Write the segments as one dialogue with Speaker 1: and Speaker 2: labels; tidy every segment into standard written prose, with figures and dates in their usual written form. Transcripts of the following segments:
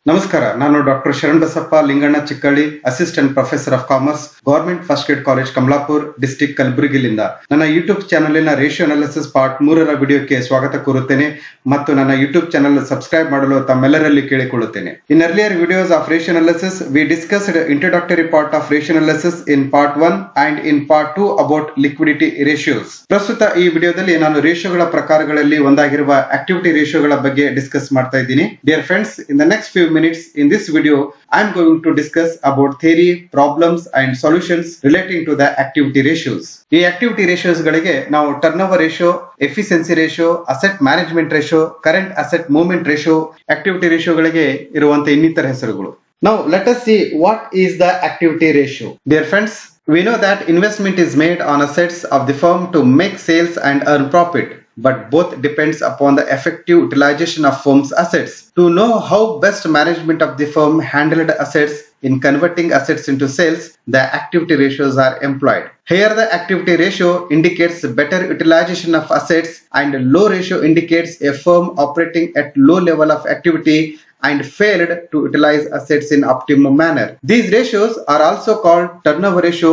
Speaker 1: ನಮಸ್ಕಾರ. ನಾನು doctor Sharan Basappa Linganna Chikkalli, assistant professor of commerce, government first ಏಡ್ ಕಾಲೇಜ್ ಕಮಲಾಪುರ್, ಡಿಸ್ಟ್ರಿಕ್ಟ್ ಕಲಬುರಗಿಲಿಂದ ನನ್ನ ಯೂಟ್ಯೂಬ್ ಚಾನಲಿನ ರೇಷಿಯೋ ಅನಾಲಿಸಿಸ್ ಪಾರ್ಟ್ 3ರ ವಿಡಿಯೋಕ್ಕೆ ಸ್ವಾಗತ ಕೋರುತ್ತೇನೆ ಮತ್ತು ನನ್ನ ಯೂಟ್ಯೂಬ್ ಚಾನಲ್ ಸಬ್ಸ್ಕ್ರೈಬ್ ಮಾಡಲು ತಮ್ಮೆಲ್ಲರಲ್ಲಿ ಕೇಳಿಕೊಳ್ಳುತ್ತೇನೆ. ಇನ್ earlier videos of ratio analysis, we discussed introductory part of ratio analysis in part 1 and in part 2 about liquidity ratios. ಪ್ರಸ್ತುತ ಈ ವಿಡಿಯೋದಲ್ಲಿ ನಾನು ರೇಷಿಯೋಗಳ ಪ್ರಕಾರಗಳಲ್ಲಿ ಒಂದಾಗಿರುವ ಆಕ್ಟಿವಿಟಿ ರೇಷಿಯೋಗಳ ಬಗ್ಗೆ ಡಿಸ್ಕಸ್ ಮಾಡ್ತಾ ಇದ್ದೀನಿ. Dear friends, in the next few minutes in this video, I am going to discuss about theory, problems and solutions relating to the activity ratios. ಈ activity ratios ಗಳಿಗೆ ನಾವು turnover ratio, efficiency ratio, asset management ratio, current asset movement ratio, activity ರೇಷಿಯೋಗಳಿಗೆ ಇರುವಂತಹ ಇನ್ನಿತರ ಹೆಸರುಗಳು. Now let us see what is the activity ratio. Dear friends, we know that investment is made on assets of the firm to make sales and earn profit, but both depends upon the effective utilization of firm's assets. To know how best management of the firm handled assets in converting assets into sales, the activity ratios are employed. Here the activity ratio indicates better utilization of assets and low ratio indicates a firm operating at low level of activity and failed to utilize assets in optimum manner. These ratios are also called turnover ratio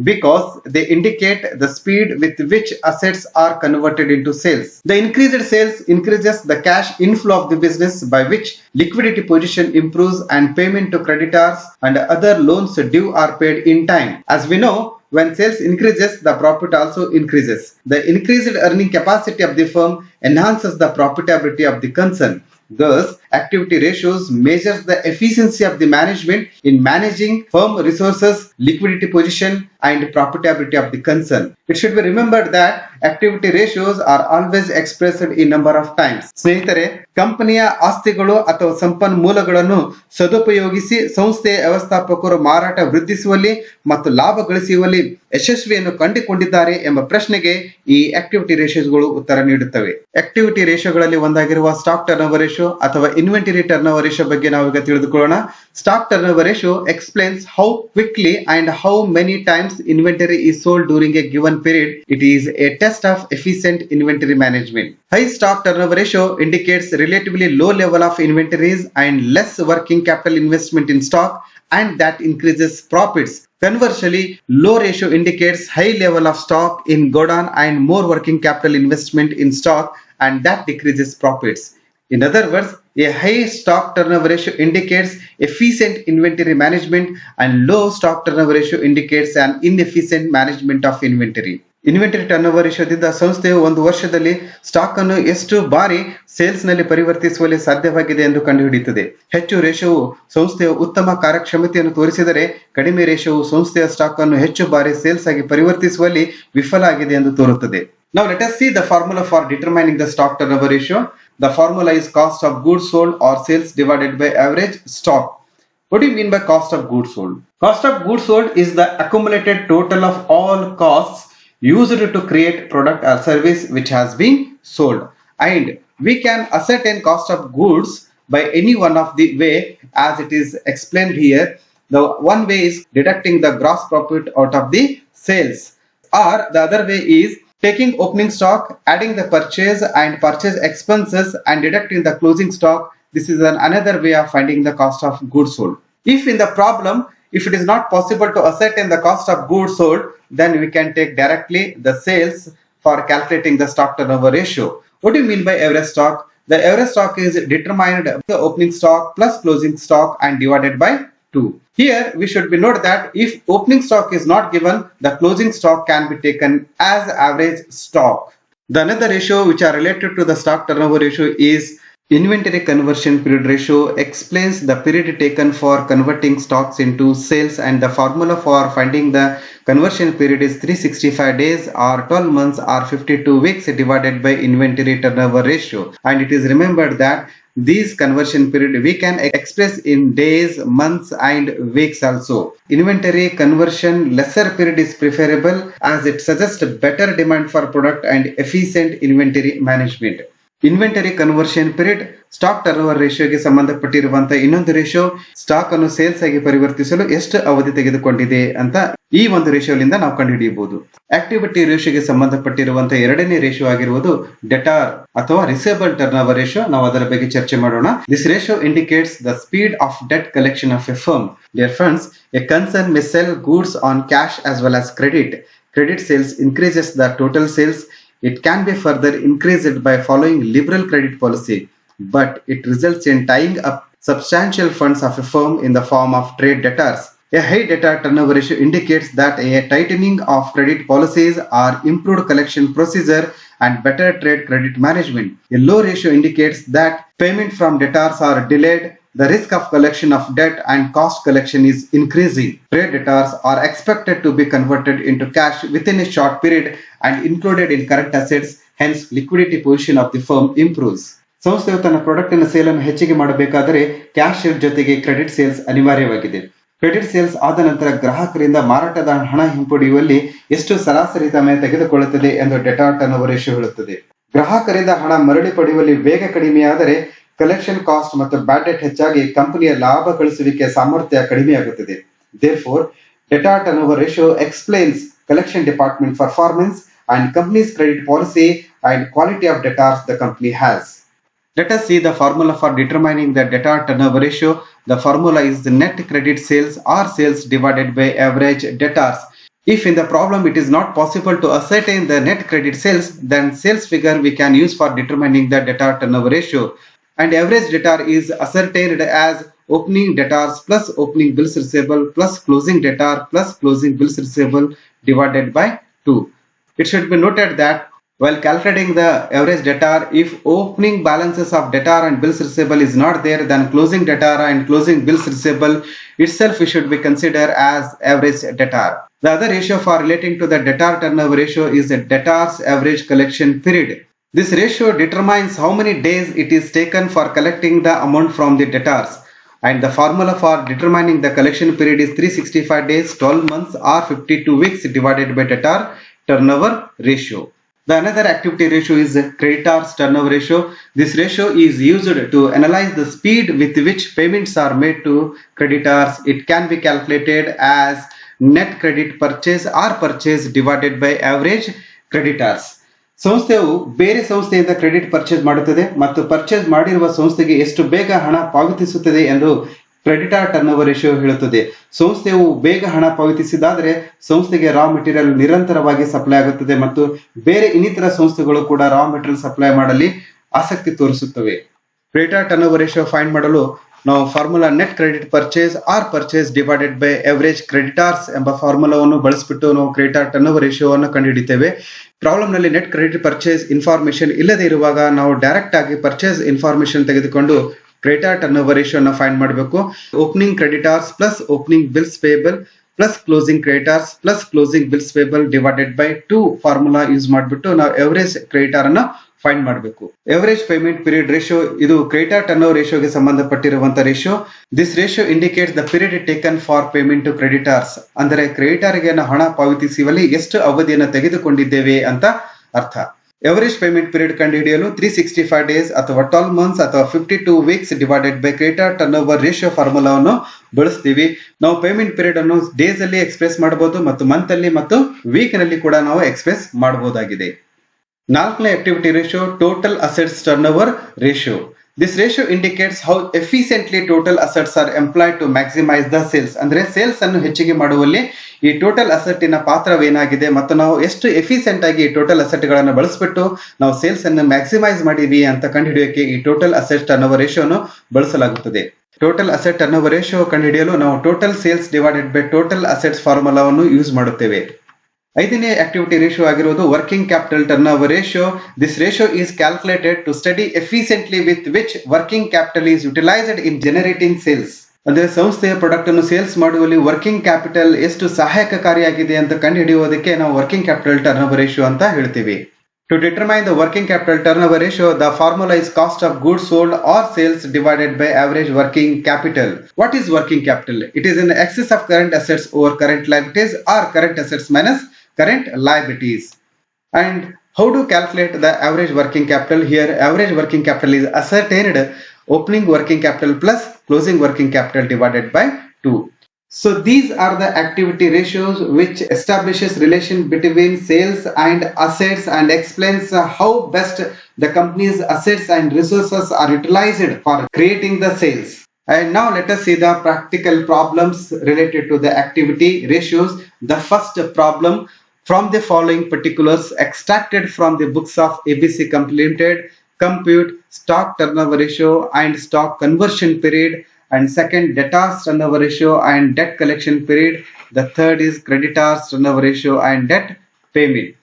Speaker 1: because they indicate the speed with which assets are converted into sales. The increased sales increases the cash inflow of the business, by which liquidity position improves and payment to creditors and other loans due are paid in time. As we know, when sales increases, the profit also increases. The increased earning capacity of the firm enhances the profitability of the concern. Thus, activity ratios measures the efficiency of the management in managing firm resources, liquidity position and profitability of the concern. It should be remembered that activity ratios are always expressed in number of times. ಸ್ನೇಹಿತರೆ, ಕಂಪನಿಯ ಆಸ್ತಿಗಳು ಅಥವಾ ಸಂಪನ್ಮೂಲಗಳನ್ನು ಸದುಪಯೋಗಿಸಿ ಸಂಸ್ಥೆಯ ವ್ಯವಸ್ಥಾಪಕರು ಮಾರಾಟ ವೃದ್ಧಿಸುವಲ್ಲಿ ಮತ್ತು ಲಾಭ ಗಳಿಸುವಲ್ಲಿ ಯಶಸ್ವಿಯನ್ನು ಕಂಡುಕೊಂಡಿದ್ದಾರೆ ಎಂಬ ಪ್ರಶ್ನೆಗೆ ಈ ಆಕ್ಟಿವಿಟಿ ರೇಷಿಯೋಗಳು ಉತ್ತರ ನೀಡುತ್ತವೆ. ಆಕ್ಟಿವಿಟಿ ರೇಷಿಯೋಗಳಲ್ಲಿ ಒಂದಾಗಿರುವ ಸ್ಟಾಕ್ ಟರ್ನ್ಓವರ್ ರೇಷಿಯೋ ಅಥವಾ ಇನ್ವೆಂಟರಿ ಟರ್ನ್ಓವರ್ ರೇಷಿಯೋ ಬಗ್ಗೆ ನಾವೀಗ ತಿಳಿದುಕೊಳ್ಳೋಣ. Stock turnover ratio explains how quickly and how many times inventory is sold during a given period. It is a test of efficient inventory management. High stock turnover ratio indicates relatively low level of inventories and less working capital investment in stock, and that increases profits. Conversely, low ratio indicates high level of stock in godown and more working capital investment in stock, and that decreases profits. In other words, a high stock turnover ratio indicates efficient inventory management and low stock turnover ratio indicates an inefficient management of inventory. Inventory turnover ರೇಷಿಯೋದಿಂದ ಸಂಸ್ಥೆಯು ಒಂದು ವರ್ಷದಲ್ಲಿ stock ಅನ್ನು ಎಷ್ಟು ಬಾರಿ sales ನಲ್ಲಿ ಪರಿವರ್ತಿಸುವಲ್ಲಿ ಸಾಧ್ಯವಾಗಿದೆ ಎಂದು ಕಂಡುಹಿಡಿಯುತ್ತದೆ. ಹೆಚ್ಚು ರೇಷಿಯೋವು ಸಂಸ್ಥೆಯ ಉತ್ತಮ ಕಾರ್ಯಕ್ಷಮತೆಯನ್ನು ತೋರಿಸಿದರೆ, ಕಡಿಮೆ ರೇಷಿಯೋವು ಸಂಸ್ಥೆಯ ಸ್ಟಾಕ್ ಅನ್ನು ಹೆಚ್ಚು ಬಾರಿ ಸೇಲ್ಸ್ ಆಗಿ ಪರಿವರ್ತಿಸುವಲ್ಲಿ ವಿಫಲ ಆಗಿದೆ ಎಂದು ತೋರುತ್ತದೆ. Now let us see the formula for determining the stock turnover ratio. The formula is cost of goods sold or sales divided by average stock. What do you mean by cost of goods sold? Cost of goods sold is the accumulated total of all costs used to create product or service which has been sold. And we can ascertain cost of goods by any one of the way as it is explained here. The one way is deducting the gross profit out of the sales, or the other way is taking opening stock, adding the purchase and purchase expenses and deducting the closing stock. This is another way of finding the cost of goods sold. If in the problem, if it is not possible to ascertain the cost of goods sold, then we can take directly the sales for calculating the stock turnover ratio. What do you mean by average stock? The average stock is determined the opening stock plus closing stock and divided by 2. Here we should be note that if opening stock is not given, the closing stock can be taken as average stock. The another ratio which are related to the stock turnover ratio is inventory conversion period ratio. Explains the period taken for converting stocks into sales, and the formula for finding the conversion period is 365 days or 12 months or 52 weeks divided by inventory turnover ratio. And it is remembered that these conversion period we can express in days, months and weeks also. Inventory conversion lesser period is preferable as it suggests better demand for product and efficient inventory management. Inventory conversion period, stock turnover ರೇಷಿಯೋಗೆ ಸಂಬಂಧಪಟ್ಟಿರುವಂತಹ ಇನ್ನೊಂದು ratio, stock ಅನ್ನು sales ಆಗಿ ಪರಿವರ್ತಿಸಲು ಎಷ್ಟು ಅವಧಿ ತೆಗೆದುಕೊಂಡಿದೆ ಅಂತ ಈ ಒಂದು ರೇಷಿಯೋಲಿಂದ ನಾವು ಕಂಡುಹಿಡಿಯಬಹುದು. ಆಕ್ಟಿವಿಟಿ ರೇಷಿಯೋಗೆ ಸಂಬಂಧಪಟ್ಟಿರುವಂತಹ ಎರಡನೇ ರೇಷಿಯೋ ಆಗಿರುವುದು ಡೆಟಾರ್ ಅಥವಾ ರಿಸೇಬಲ್ ಟರ್ನ್ ಓವರ್ ರೇಷಿಯೋ. ನಾವು ಅದರ ಬಗ್ಗೆ ಚರ್ಚೆ ಮಾಡೋಣ. This ratio indicates the speed of debt collection of A firm. Dear friends, A concern may sell goods on cash as well as credit. Credit sales increases the total sales. It can be further increased by following liberal credit policy, but it results in tying up substantial funds of a firm in the form of trade debtors. A high debtor turnover ratio indicates that a tightening of credit policies or improved collection procedure and better trade credit management. A low ratio indicates that payment from debtors are delayed. The risk of collection of debt and cost collection is increasing. Trade debtors are expected to be converted into cash within a short period and included in current assets. Hence, liquidity position of the firm improves. ಸಂಸ್ಥೆಯು ತನ್ನ ಪ್ರಾಡಕ್ಟಿನ sale ಅನ್ನು ಹೆಚ್ಚಿಗೆ ಮಾಡಬೇಕಾದರೆ cash ಜೊತೆಗೆ credit sales ಅನಿವಾರ್ಯವಾಗಿದೆ. Credit sales ಆದ ನಂತರ ಗ್ರಾಹಕರಿಂದ ಮಾರಾಟದ ಹಣ ಹಿಂಪಡೆಯುವಲ್ಲಿ ಎಷ್ಟು ಸರಾಸರಿ ಸಮಯ ತೆಗೆದುಕೊಳ್ಳುತ್ತದೆ ಎಂದು ಡೆಟಾರ್ ಟರ್ನ್ ಓವರ್ ರೇಷಿಯೋ ಹೇಳುತ್ತದೆ. ಗ್ರಾಹಕರಿಂದ ಹಣ ಮರಳಿ ಪಡೆಯುವಲ್ಲಿ ವೇಗ ಕಡಿಮೆಯಾದರೆ ಕಲೆಕ್ಷನ್ ಕಾಸ್ಟ್ ಮತ್ತು ಬ್ಯಾಡ್ ಡೆಟ್ ಹೆಚ್ಚಾಗಿ ಕಂಪನಿಯ ಲಾಭ ಗಳಿಸುವಿಕೆ ಸಾಮರ್ಥ್ಯ ಕಡಿಮೆಯಾಗುತ್ತದೆ. Therefore, debtor turnover ratio explains collection department performance and company's credit policy and quality of debtors the company has. Let us see the formula for determining the debtor turnover ratio. The formula is the net credit sales or sales divided by average debtors. If in the problem it is not possible to ascertain the net credit sales, then sales figure we can use for determining the debtor turnover ratio. And average debtor is ascertained as opening debtors plus opening bills receivable plus closing debtor plus closing bills receivable divided by 2. It should be noted that while calculating the average debtor, if opening balances of debtor and bills receivable is not there, then closing debtor and closing bills receivable itself should be considered as average debtor. The other ratio for relating to the debtor turnover ratio is the debtor's average collection period. This ratio determines how many days it is taken for collecting the amount from the debtors, and the formula for determining the collection period is 365 days, 12 months or 52 weeks divided by debtor turnover ratio. The another activity ratio is the creditors turnover ratio. This ratio is used to analyze the speed with which payments are made to creditors. It can be calculated as net credit purchase or purchase divided by average creditors. ಸಂಸ್ಥೆಯು ಬೇರೆ ಸಂಸ್ಥೆಯಿಂದ credit purchase ಮಾಡುತ್ತದೆ ಮತ್ತು purchase ಮಾಡಿರುವ ಸಂಸ್ಥೆಗೆ ಎಷ್ಟು ಬೇಗ ಹಣ ಪಾವತಿಸುತ್ತದೆ ಎಂದು ಕ್ರೆಡಿಟರ್ ಟರ್ನ್ ಓವರ್ ರೇಷಿಯೋ ಹೇಳುತ್ತದೆ. ಸಂಸ್ಥೆಯು ಬೇಗ ಹಣ ಪಾವತಿಸಿದಾದರೆ ಸಂಸ್ಥೆಗೆ ರಾ ಮೆಟೀರಿಯಲ್ ನಿರಂತರವಾಗಿ ಸಪ್ಲೈ ಆಗುತ್ತದೆ ಮತ್ತು ಬೇರೆ ಇನ್ನಿತರ ಸಂಸ್ಥೆಗಳು ಕೂಡ ರಾ ಮೆಟೀರಿಯಲ್ ಸಪ್ಲೈ ಮಾಡಲಿ ಆಸಕ್ತಿ ತೋರಿಸುತ್ತವೆ. Creditor turnover ratio find ಮಾಡಲು ನಾವು formula net credit purchase or purchase divided by average creditors ಎಂಬ ಫಾರ್ಮುಲಾವನ್ನು ಬಳಸಿಬಿಟ್ಟು ನಾವು ಕ್ರೆಡಿಟರ್ ಟರ್ನ್ ಓವರ್ ರೇಷಿಯೋವನ್ನು ಕಂಡುಹಿಡಿತೇವೆ. ಪ್ರಾಬ್ಲಮ್ ನಲ್ಲಿ ನೆಟ್ ಕ್ರೆಡಿಟ್ ಪರ್ಚೇಸ್ ಇನ್ಫಾರ್ಮೇಶನ್ ಇಲ್ಲದೆ ಇರುವಾಗ ನಾವು ಡೈರೆಕ್ಟ್ ಆಗಿ ಪರ್ಚೇಸ್ ಇನ್ಫಾರ್ಮೇಶನ್ ತೆಗೆದುಕೊಂಡು ಕ್ರೆಡಿಟರ್ ಟರ್ನ್ ಓವರ್ ರೇಷಿಯೋನ ಫೈಂಡ್ ಮಾಡಬೇಕು. Opening creditors plus opening bills payable plus closing creditors plus closing bills payable divided by 2 formula use ಮಾಡಿಬಿಟ್ಟು ನಾವು ಎವರೇಜ್ ಕ್ರೆಡಿಟರ್ ಅನ್ನು ಫೈಂಡ್ ಮಾಡಬೇಕು. ಎವರೇಜ್ ಪೇಮೆಂಟ್ ಪೀರಿಯಡ್ ರೇಷಿಯೋ ಇದು creditor turnover ರೇಷಿಯೋಗೆ ಸಂಬಂಧಪಟ್ಟಿರುವಂತಹ ratio. This ratio indicates the period taken for payment to creditors. ಅಂದರೆ ಕ್ರೆಡಿಟರ್ಗೆ ಹಣ ಪಾವತಿಸುವಲ್ಲಿ ಎಷ್ಟು ಅವಧಿಯನ್ನು ತೆಗೆದುಕೊಂಡಿದ್ದೇವೆ ಅಂತ ಅರ್ಥ. ಎವರೇಜ್ ಪೇಮೆಂಟ್ ಪೀರಿಯಡ್ ಕಂಡುಹಿಡಿಯಲು 365 ಡೇಸ್ ಅಥವಾ 12 ಮಂತ್ಸ್ ಅಥವಾ 52 weeks divided by creditor turnover ratio ಫಾರ್ಮುಲಾವನ್ನು ಬಳಸ್ತೀವಿ. ನಾವು ಪೇಮೆಂಟ್ ಪೀರಿಯಡ್ ಅನ್ನು ಡೇಸ್ ಅಲ್ಲಿ ಎಕ್ಸ್ಪ್ರೆಸ್ ಮಾಡಬಹುದು ಮತ್ತು ಮಂತ್ ಅಲ್ಲಿ ಮತ್ತು ವೀಕ್ ನಲ್ಲಿ ಕೂಡ ನಾವು ಎಕ್ಸ್ಪ್ರೆಸ್ ಮಾಡಬಹುದಾಗಿದೆ. ನಾಲ್ಕನೇ activity ratio total assets turnover ratio. This ratio indicates how efficiently total assets are employed to maximise the sales. ಅಂದ್ರೆ ಸೇಲ್ಸ್ ಅನ್ನು ಹೆಚ್ಚಿಗೆ ಮಾಡುವಲ್ಲಿ ಈ ಟೋಟಲ್ ಅಸೆಟ್ಟಿನ ಪಾತ್ರವೇನಾಗಿದೆ ಮತ್ತು ನಾವು ಎಷ್ಟು ಎಫಿಷಿಯಂಟ್ ಆಗಿ ಟೋಟಲ್ ಅಸೆಟ್ ಗಳನ್ನು ಬಳಸಿಬಿಟ್ಟು ನಾವು ಸೇಲ್ಸ್ ಅನ್ನು ಮ್ಯಾಕ್ಸಿಮೈಸ್ ಮಾಡಿವಿ ಅಂತ ಕಂಡುಹಿಡಿಯೋಕೆ ಈ ಟೋಟಲ್ ಅಸೆಟ್ ಟರ್ನ್ ಓವರ್ ರೇಷಿಯೋನು ಬಳಸಲಾಗುತ್ತದೆ. Total asset turnover ratio ಕಂಡುಹಿಡಿಯಲು ನಾವು total sales divided by total assets ಫಾರ್ಮುಲಾವನ್ನು ಯೂಸ್ ಮಾಡುತ್ತೇವೆ. ಐದನೇ ಆಕ್ಟಿವಿಟಿ ರೇಷಿಯೋ ಆಗಿರುವುದು working capital turnover ratio. This ratio is calculated to study efficiently with which working capital is utilised in generating sales. ಅಂದ್ರೆ ಸಂಸ್ಥೆಯ product ಅನ್ನು sales ಮಾಡುವಲ್ಲಿ working capital ಎಷ್ಟು ಸಹಾಯಕಕಾರಿಯಾಗಿದೆ ಅಂತ ಕಂಡುಹಿಡಿಯುವುದಕ್ಕೆ ನಾವು working capital turnover ratio ಅಂತ ಹೇಳ್ತೀವಿ. To determine the working capital turnover ratio, the formula is cost of goods sold or sales divided by average working capital. What is working capital? It is in excess of current assets over current liabilities or current assets minus current liabilities. And How to calculate the average working capital? Here average working capital is ascertained opening working capital plus closing working capital divided by 2. So these are the activity ratios which establishes relation between sales and assets and explains how best the company's assets and resources are utilized for creating the sales. And now let us see the practical problems related to the activity ratios. The first problem: from the following particulars extracted from the books of ABC Company Limited, compute stock turnover ratio and stock conversion period, and second, debtors turnover ratio and debt collection period. The third is creditors turnover ratio and debt payment.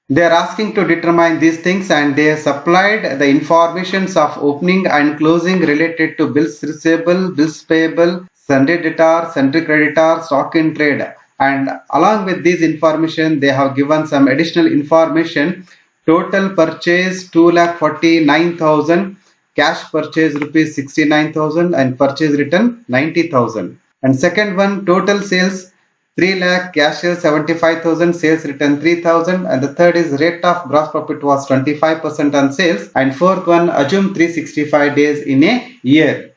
Speaker 1: They are asking to determine these things, and they have supplied the informations of opening and closing related to bills receivable, bills payable, sundry debtor, sundry creditor, stock in trade. And along with this information, they have given some additional information. Total purchase 2,49,000, cash purchase rupees 69,000, and purchase return 90,000. And second one, total sales 3 lakh, cash sales 75,000, sales return 3,000. And the third is rate of gross profit was 25% on sales. And fourth one, assume 365 days in a year.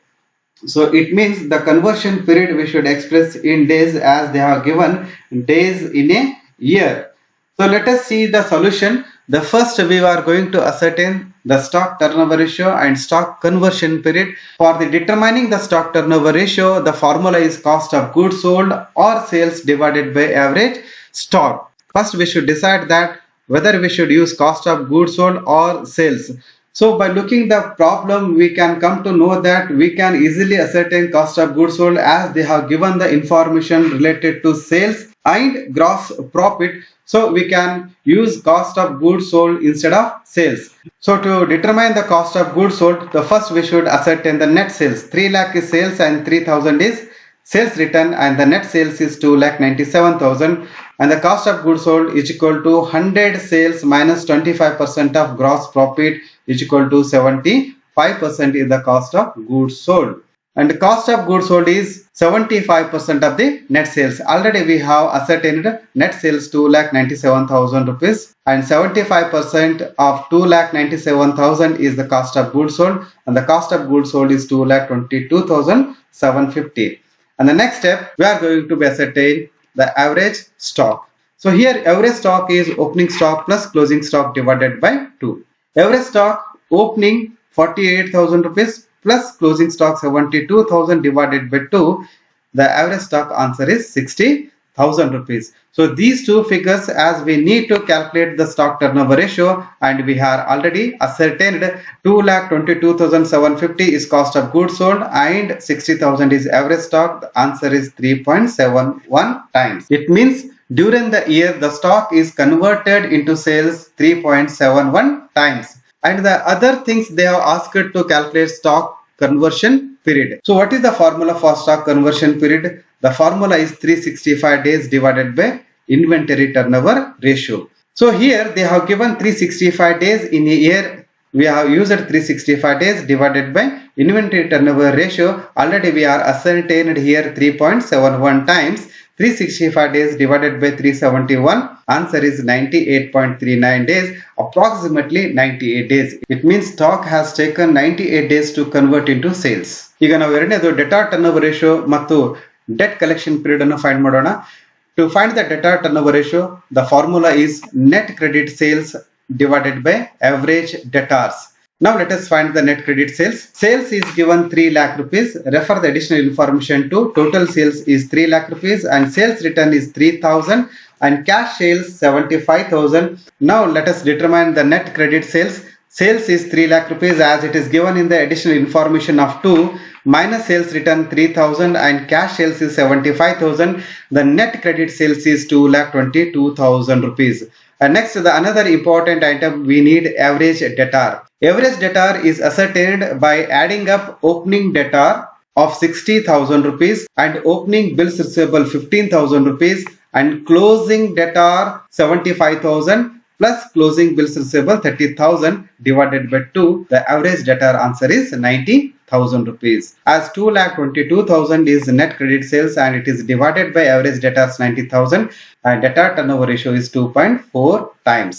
Speaker 1: So it means the conversion period we should express in days, as they have given days in a year. So let us see the solution. The first, we are going to ascertain the stock turnover ratio and stock conversion period. For the determining the stock turnover ratio, the formula is cost of goods sold or sales divided by average stock. First, we should decide that whether we should use cost of goods sold or sales. So by looking the problem, we can come to know that we can easily ascertain cost of goods sold, as they have given the information related to sales and gross profit. So we can use cost of goods sold instead of sales. So to determine the cost of goods sold, the first we should ascertain the net sales. 3 lakh is sales and 3,000 is sales return, and the net sales is 2,97,000, and the cost of goods sold is equal to 100 sales minus 25% of gross profit is equal to 75% is the cost of goods sold. And the cost of goods sold is 75% of the net sales. Already we have ascertained net sales 2,97,000 rupees, and 75% of 2,97,000 is the cost of goods sold, and the cost of goods sold is 2,22,750. And the next step, we are going to ascertain the average stock. So here average stock is opening stock plus closing stock divided by 2. Average stock opening 48,000 rupees plus closing stock 72,000 divided by 2. The average stock answer is 60,000 rupees. So these two figures, as we need to calculate the stock turnover ratio, and we have already ascertained 2,22,750 is cost of goods sold and 60,000 is average stock. The answer is 3.71 times. It means during the year the stock is converted into sales 3.71 times. And the other things they have asked to calculate stock conversion period. So what is the formula for stock conversion period? The formula is 365 days divided by inventory turnover ratio. So here they have given 365 days in a year. We have used 365 days divided by inventory turnover ratio. Already we are ascertained here 3.71 times. 365 days divided by 371, answer is 98.39 days, approximately 98 days. It means stock has taken 98 days to convert into sales. ಈಗ ನಾವು ಎರಡನೇದು ಡೆಟಾ turnover ratio ಮತ್ತು debt collection period ಅನ್ನು find ಮಾಡೋಣ. To find the debtor turnover ratio, the formula is net credit sales divided by average debtors. Now let us find the net credit sales. Sales is given 3 lakh rupees. Refer the additional information to total sales is 3 lakh rupees and sales return is 3,000 and cash sales 75,000. Now let us determine the net credit sales. Sales is 3 lakh rupees, as it is given in the additional information of 2 minus sales return 3,000 and cash sales is 75,000. The net credit sales is 2,22,000 rupees. And next, the another important item, we need average debtor. Average debtor is ascertained by adding up opening debtor of 60,000 rupees and opening bills receivable 15,000 rupees and closing debtor 75,000 plus closing bills receivable 30,000 divided by 2. The average debtor answer is 90,000 rupees. As 2,22,000 is net credit sales and it is divided by average debtors 90,000, and debtor turnover ratio is 2.4 times.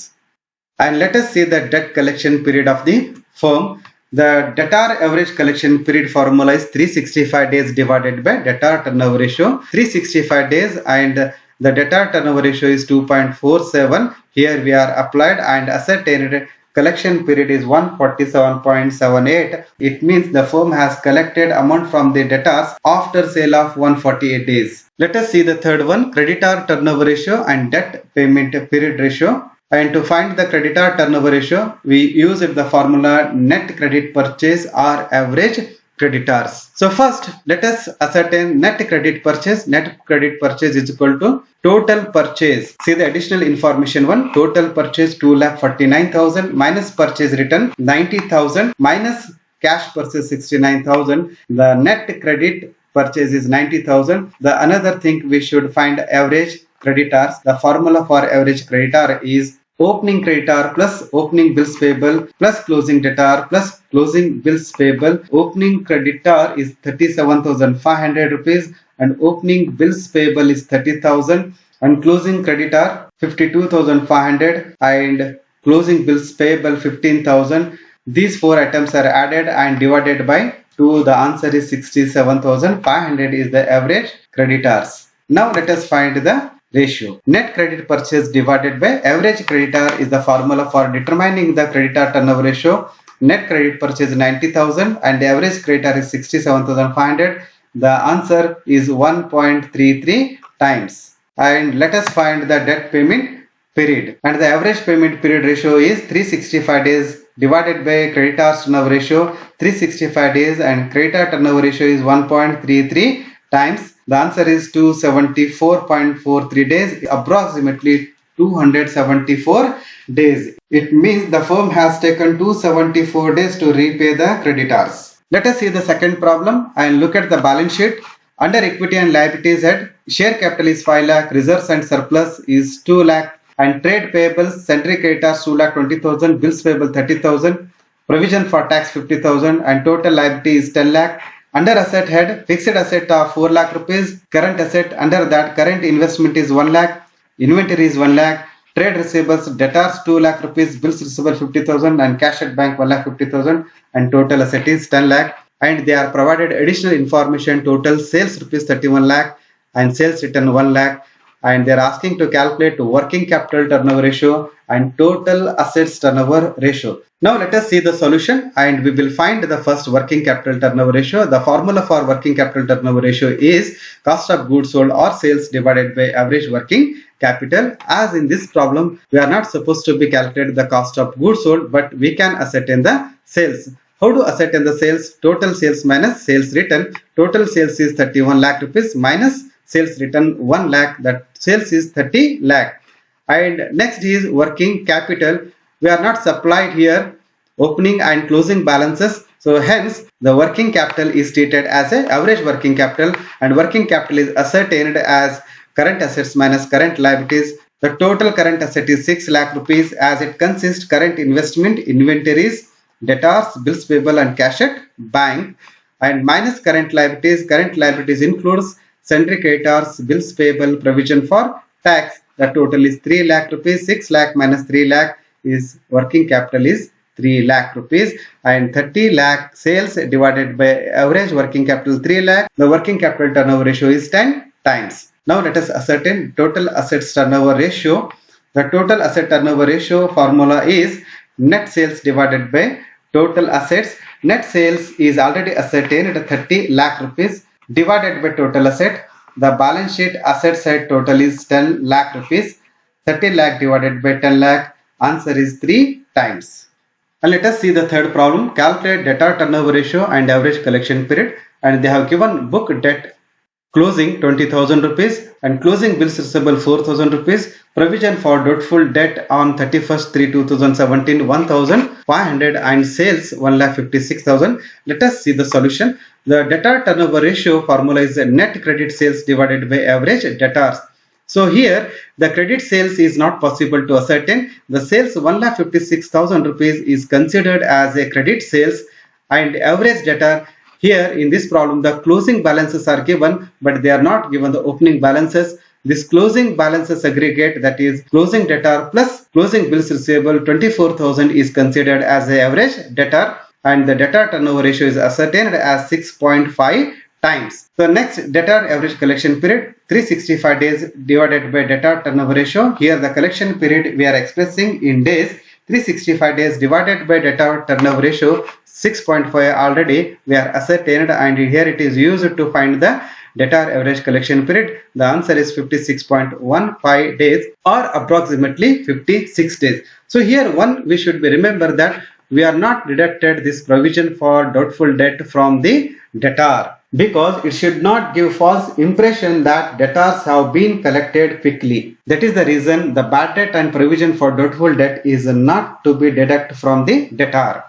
Speaker 1: And let us see the debt collection period of the firm. The debtor average collection period formula is 365 days divided by debtor turnover ratio. 365 days and the debtor turnover ratio is 2.47. Here we are applied and ascertained collection period is 147.78. It means the firm has collected amount from the debtors after sale of 148 days. Let us see the third one, creditor turnover ratio and debt payment period ratio. And to find the creditor turnover ratio, we use the formula net credit purchase or average creditors. So first, let us ascertain net credit purchase. Net credit purchase is equal to total purchase. See the additional information one. Total purchase 2,49,000 minus purchase return 90,000 minus cash purchase 69,000. The net credit purchase is 90,000. The another thing we should find average creditors. The formula for average creditor is opening creditor plus opening bills payable plus closing debtor plus closing bills payable. Opening creditor is 37,500 rupees and opening bills payable is 30,000 and closing creditor 52,500 and closing bills payable 15,000. These four items are added and divided by 2. The answer is 67,500 is the average creditors. Now let us find the ratio. Net credit purchase divided by average creditor is the formula for determining the creditor turnover ratio. Net credit purchase 90,000 and the average creditor is 67,500. The answer is 1.33 times. And let us find the debt payment period. And the average payment period ratio is 365 days divided by creditor's turnover ratio 365 days and creditor turnover ratio is 1.33 times. The answer is 274.43 days, approximately 274 days. It means the firm has taken 274 days to repay the creditors. Let us see the second problem and look at the balance sheet. Under equity and liabilities head, share capital is 5 lakh, reserves and surplus is 2 lakh and trade payables, sundry creditors 2,20,000, bills payable 30,000, provision for tax 50,000 and total liability is 10 lakh. Under asset head, fixed asset of 4 lakh rupees, current asset under that current investment is 1 lakh, inventory is 1 lakh, trade receivables, debtors 2 lakh rupees, bills receivable 50,000 and cash at bank 1 lakh 50,000 and total asset is 10 lakh. And they are provided additional information, total sales rupees 31 lakh and sales return 1 lakh. And they are asking to calculate working capital turnover ratio and total assets turnover ratio. Now let us see the solution and we will find the first working capital turnover ratio. The formula for working capital turnover ratio is cost of goods sold or sales divided by average working capital. As in this problem, we are not supposed to be calculated the cost of goods sold, but we can ascertain the sales. How to ascertain the sales? Total sales minus sales return. Total sales is 31 lakh rupees minus sales return 1 lakh, that sales is 30 lakh. And next is working capital. We are not supplied here opening and closing balances. So hence the working capital is treated as a average working capital and working capital is ascertained as current assets minus current liabilities. The total current asset is 6 lakh rupees as it consists current investment, inventories, debtors, bills payable and cash at bank and minus current liabilities. Current liabilities includes sundry creditors, bills payable, provision for tax. The total is 3 lakh rupees. 6 lakh minus 3 lakh is working capital is 3 lakh rupees and 30 lakh sales divided by average working capital 3 lakh. The working capital turnover ratio is 10 times. Now let us ascertain total assets turnover ratio. The total asset turnover ratio formula is net sales divided by total assets. Net sales is already ascertained at 30 lakh rupees divided by total asset. The balance sheet asset side total is 10 lakh rupees. 30 lakh divided by 10 lakh. Answer is 3 times. And let us see the third problem. Calculate debtor turnover ratio and average collection period. And they have given book debt closing 20,000 rupees and closing bills receivable 4,000 rupees. Provision for doubtful debt on 31st/3/2017 1,500 and sales 1,56,000. Let us see the solution. The debtor turnover ratio formula is net credit sales divided by average debtors. So here the credit sales is not possible to ascertain. The sales 1,56,000 rupees is considered as a credit sales and average debtor Here in this problem, the closing balances are given, but they are not given the opening balances. This closing balances aggregate, that is closing debtor plus closing bills receivable 24,000 is considered as the average debtor, and the debtor turnover ratio is ascertained as 6.5 times. So next, debtor average collection period 365 days divided by debtor turnover ratio. Here the collection period we are expressing in days. 365 days divided by debtor turnover ratio 6.5 already we are ascertained, and here it is used to find the debtor average collection period. The answer is 56.15 days, or approximately 56 days. So here we should be remember that we are not deducted this provision for doubtful debt from the debtor, because it should not give false impression that debtors have been collected quickly. That is the reason the bad debt and provision for doubtful debt is not to be deducted from the debtor.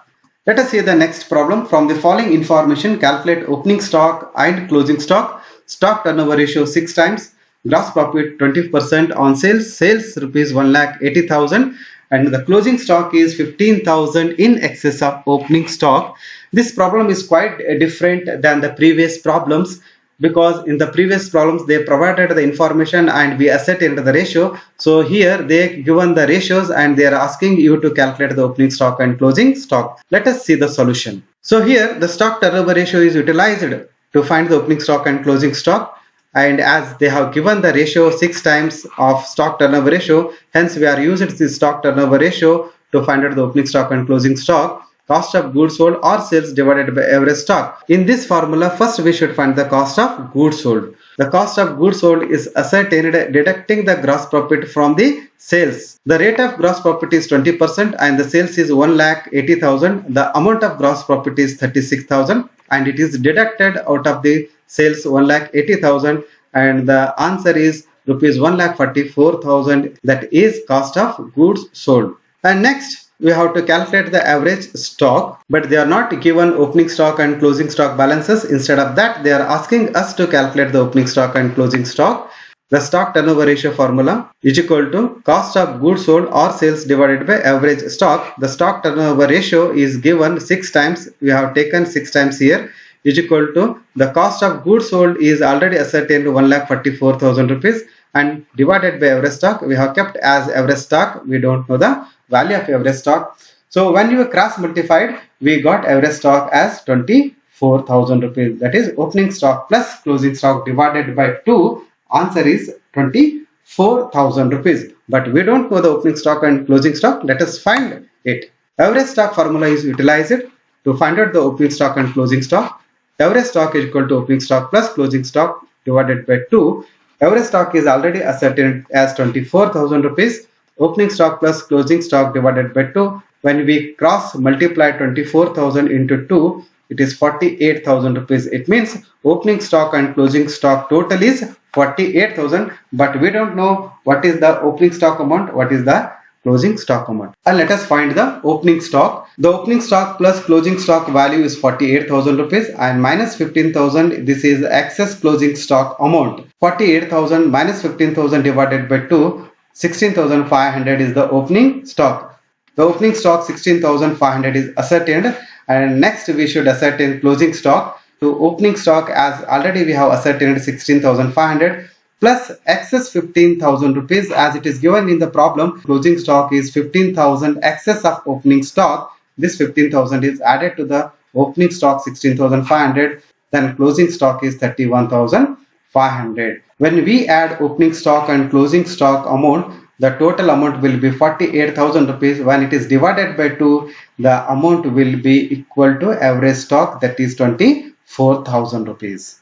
Speaker 1: Let us see the next problem. From the following information, calculate opening stock and closing stock. Stock turnover ratio 6 times, gross profit 20% on sales rupees 1,80,000, and the closing stock is 15,000 in excess of opening stock. This problem is quite different than the previous problems, because in the previous problems they provided the information and we ascertained the ratio. So here they given the ratios and they are asking you to calculate the opening stock and closing stock. Let us see the solution. So here the stock turnover ratio is utilized to find the opening stock and closing stock, and as they have given the ratio 6 times of stock turnover ratio, hence we are using this stock turnover ratio to find out the opening stock and closing stock. Cost of goods sold or sales divided by average stock. In this formula, first we should find the cost of goods sold. The cost of goods sold is ascertained deducting the gross profit from the sales. The rate of gross profit is 20% and the sales is 1,80,000. The amount of gross profit is 36,000 and it is deducted out of the sales 1,80,000, and the answer is rupees 1,44,000. That is cost of goods sold. And next, we have to calculate the average stock, but they are not given opening stock and closing stock balances. Instead of that, they are asking us to calculate the opening stock and closing stock. The stock turnover ratio formula is equal to cost of goods sold or sales divided by average stock. The stock turnover ratio is given 6 times. We have taken 6 times here, is equal to the cost of goods sold is already ascertained 1,44,000 rupees, and divided by average stock we have kept as average stock. We don't know the value of average stock. So when you cross multiplied, we got average stock as 24,000 rupees. That is opening stock plus closing stock divided by 2. Answer is 24,000 rupees. But we don't know the opening stock and closing stock. Let us find it. Average stock formula is utilized to find out the opening stock and closing stock. Average stock is equal to opening stock plus closing stock divided by 2. Average stock is already ascertained as 24,000 rupees. Opening stock plus closing stock divided by 2. When we cross multiply 24,000 into 2, it is 48,000 rupees. It means opening stock and closing stock total is 48,000, but we don't know what is the opening stock amount, what is the closing stock amount. And let us find the opening stock. The opening stock plus closing stock value is 48,000 rupees and minus 15,000. This is excess closing stock amount. 48,000 minus 15,000 divided by 2. 16,500 is the opening stock. The opening stock 16,500 is ascertained, and next we should ascertain closing stock. To opening stock, as already we have ascertained 16,500 plus excess 15,000 rupees, as it is given in the problem. Closing stock is 15,000 excess of opening stock. This 15,000 is added to the opening stock 16,500. Then closing stock is 31,500. When we add opening stock and closing stock amount, the total amount will be 48,000 rupees. When it is divided by 2, the amount will be equal to average stock, that is 24,000 rupees.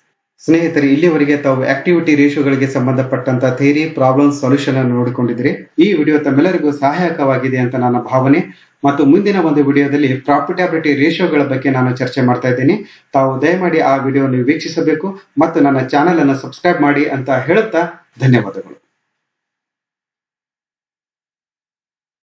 Speaker 1: ಸ್ನೇಹಿತರೆ, ಇಲ್ಲಿವರೆಗೆ ತಾವು activity ರೇಷಿಯೋಗಳಿಗೆ ಸಂಬಂಧಪಟ್ಟಂತ theory problem solution ಅನ್ನು ನೋಡಿಕೊಂಡಿದ್ರಿ. ಈ video ತಮ್ಮೆಲ್ಲರಿಗೂ ಸಹಾಯಕವಾಗಿದೆ ಅಂತ ನನ್ನ ಭಾವನೆ. ಮತ್ತು ಮುಂದಿನ ಒಂದು ವಿಡಿಯೋದಲ್ಲಿ ಪ್ರಾಫಿಟಬಿಲಿಟಿ ರೇಷಿಯೋಗಳ ಬಗ್ಗೆ ನಾನು ಚರ್ಚೆ ಮಾಡ್ತಾ ಇದ್ದೀನಿ. ತಾವು ದಯಮಾಡಿ ಆ ವಿಡಿಯೋವನ್ನು ವೀಕ್ಷಿಸಬೇಕು ಮತ್ತು ನನ್ನ ಚಾನೆಲ್ ಅನ್ನು ಸಬ್ಸ್ಕ್ರೈಬ್ ಮಾಡಿ ಅಂತ ಹೇಳುತ್ತಾ ಧನ್ಯವಾದಗಳು.